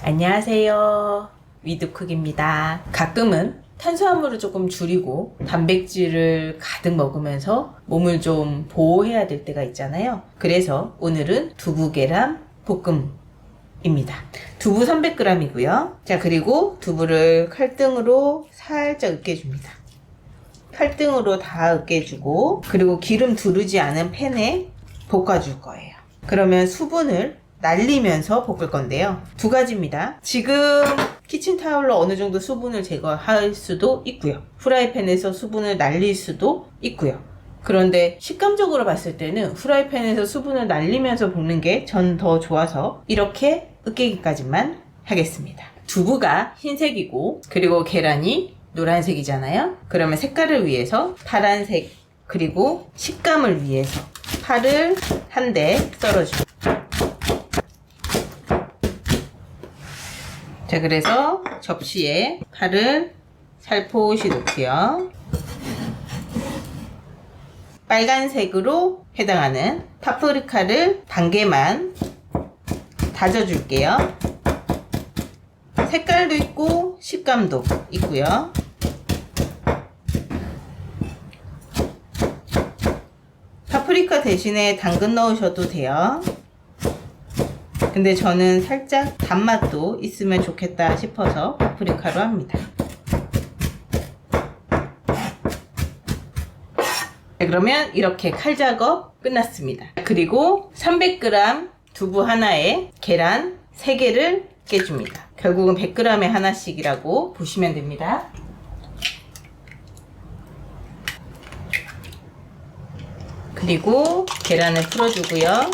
안녕하세요. 위드쿡입니다. 가끔은 탄수화물을 조금 줄이고 단백질을 가득 먹으면서 몸을 좀 보호해야 될 때가 있잖아요. 그래서 오늘은 두부 계란 볶음입니다. 두부 300g이고요. 자, 그리고 두부를 칼등으로 살짝 으깨줍니다. 칼등으로 다 으깨주고, 그리고 기름 두르지 않은 팬에 볶아줄 거예요. 그러면 수분을 날리면서 볶을 건데요. 두 가지입니다. 지금 키친타올로 어느 정도 수분을 제거할 수도 있고요. 프라이팬에서 수분을 날릴 수도 있고요. 그런데 식감적으로 봤을 때는 프라이팬에서 수분을 날리면서 볶는 게 전 더 좋아서 이렇게 으깨기까지만 하겠습니다. 두부가 흰색이고 그리고 계란이 노란색이잖아요. 그러면 색깔을 위해서 파란색, 그리고 식감을 위해서 파를 한 대 썰어줍니다. 자, 그래서 접시에 파를 살포시 넣고요. 빨간색으로 해당하는 파프리카를 반 개만 다져줄게요. 색깔도 있고 식감도 있고요. 파프리카 대신에 당근 넣으셔도 돼요. 근데 저는 살짝 단맛도 있으면 좋겠다 싶어서 파프리카로 합니다. 네, 그러면 이렇게 칼 작업 끝났습니다. 그리고 300g 두부 하나에 계란 3개를 깨줍니다. 결국은 100g에 하나씩이라고 보시면 됩니다. 그리고 계란을 풀어주고요.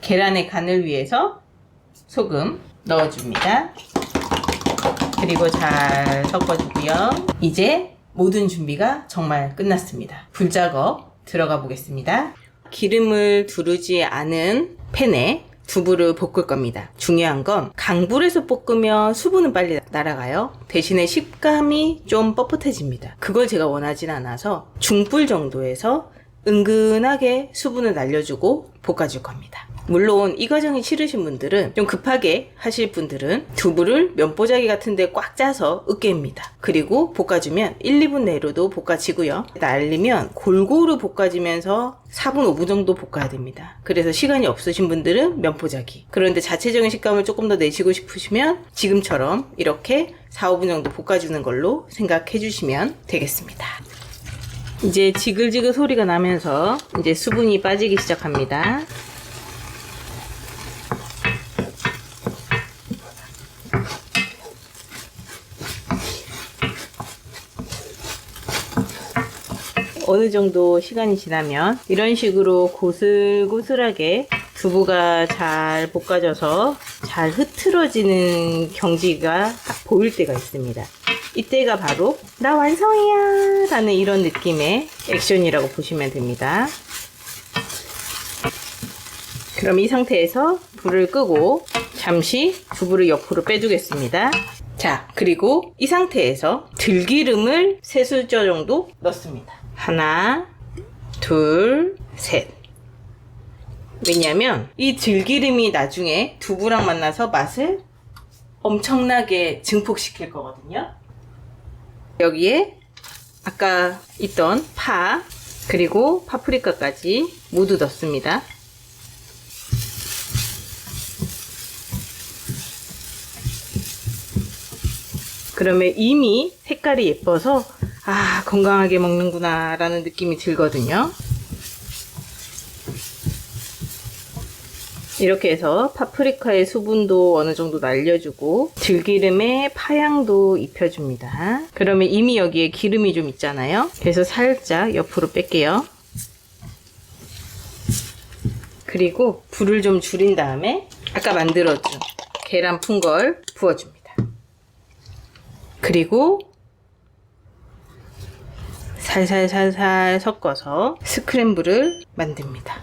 계란의 간을 위해서 소금 넣어줍니다. 그리고 잘 섞어주고요. 이제 모든 준비가 정말 끝났습니다. 불작업 들어가 보겠습니다. 기름을 두르지 않은 팬에 두부를 볶을 겁니다. 중요한 건 강불에서 볶으면 수분은 빨리 날아가요. 대신에 식감이 좀 뻣뻣해집니다. 그걸 제가 원하진 않아서 중불 정도에서 은근하게 수분을 날려주고 볶아줄 겁니다. 물론 이 과정이 싫으신 분들은, 좀 급하게 하실 분들은 두부를 면보자기 같은 데 꽉 짜서 으깹니다. 그리고 볶아주면 1, 2분 내로도 볶아지고요. 날리면 골고루 볶아지면서 4분, 5분 정도 볶아야 됩니다. 그래서 시간이 없으신 분들은 면보자기. 그런데 자체적인 식감을 조금 더 내시고 싶으시면 지금처럼 이렇게 4, 5분 정도 볶아주는 걸로 생각해 주시면 되겠습니다. 이제 지글지글 소리가 나면서 이제 수분이 빠지기 시작합니다. 어느 정도 시간이 지나면 이런 식으로 고슬고슬하게 두부가 잘 볶아져서 잘 흐트러지는 경지가 보일 때가 있습니다. 이때가 바로 나 완성이야 라는 이런 느낌의 액션이라고 보시면 됩니다. 그럼 이 상태에서 불을 끄고 잠시 두부를 옆으로 빼주겠습니다. 자, 그리고 이 상태에서 들기름을 3술저 정도 넣습니다. 하나, 둘, 셋. 왜냐면 이 들기름이 나중에 두부랑 만나서 맛을 엄청나게 증폭시킬 거거든요. 여기에 아까 있던 파, 그리고 파프리카까지 모두 넣습니다. 그러면 이미 색깔이 예뻐서 건강하게 먹는구나 라는 느낌이 들거든요. 이렇게 해서 파프리카의 수분도 어느 정도 날려주고 들기름에 파향도 입혀줍니다. 그러면 이미 여기에 기름이 좀 있잖아요. 그래서 살짝 옆으로 뺄게요. 그리고 불을 좀 줄인 다음에 아까 만들어준 계란 푼 걸 부어줍니다. 그리고 살살살살 섞어서 스크램블을 만듭니다.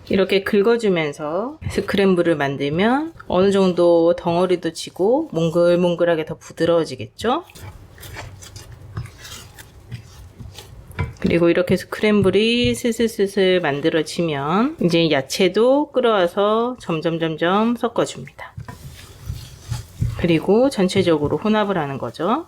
이렇게 긁어주면서 스크램블을 만들면 어느 정도 덩어리도 지고 몽글몽글하게 더 부드러워지겠죠? 그리고 이렇게 스크램블이 슬슬슬슬 만들어지면 이제 야채도 끌어와서 점점 섞어줍니다. 그리고 전체적으로 혼합을 하는 거죠.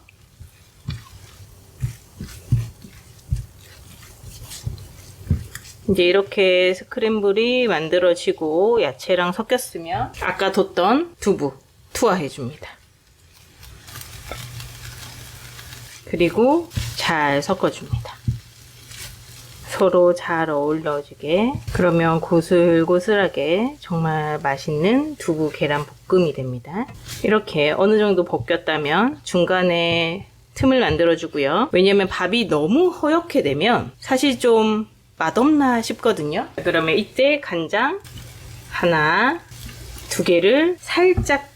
이제 이렇게 스크램블이 만들어지고 야채랑 섞였으면 아까 뒀던 두부 투하해 줍니다. 그리고 잘 섞어줍니다. 서로 잘 어울려지게. 그러면 고슬고슬하게 정말 맛있는 두부 계란 볶음이 됩니다. 이렇게 어느 정도 볶였다면 중간에 틈을 만들어 주고요. 왜냐면 밥이 너무 허옇게 되면 사실 좀 맛없나 싶거든요. 그러면 이때 간장 하나, 두 개를 살짝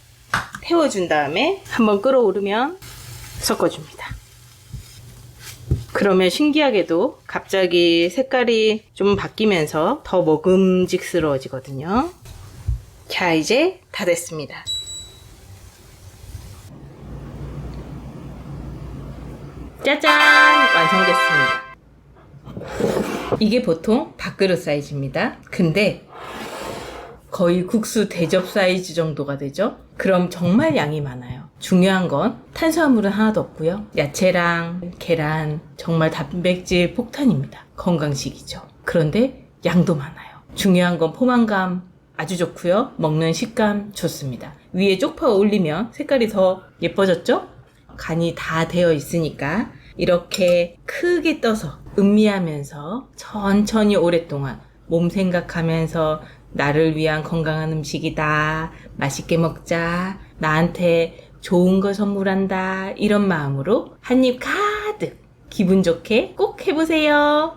태워준 다음에 한번 끓어오르면 섞어줍니다. 그러면 신기하게도 갑자기 색깔이 좀 바뀌면서 더 먹음직스러워지거든요. 자, 이제 다 됐습니다. 짜잔! 완성됐습니다. 이게 보통 밥그릇 사이즈입니다. 근데 거의 국수 대접 사이즈 정도가 되죠? 그럼 정말 양이 많아요. 중요한 건 탄수화물은 하나도 없고요. 야채랑 계란 정말 단백질 폭탄입니다. 건강식이죠. 그런데 양도 많아요. 중요한 건 포만감 아주 좋고요. 먹는 식감 좋습니다. 위에 쪽파 올리면 색깔이 더 예뻐졌죠? 간이 다 되어 있으니까 이렇게 크게 떠서 음미하면서 천천히 오랫동안 몸 생각하면서 나를 위한 건강한 음식이다. 맛있게 먹자. 나한테 좋은 거 선물한다. 이런 마음으로 한 입 가득 기분 좋게 꼭 해보세요.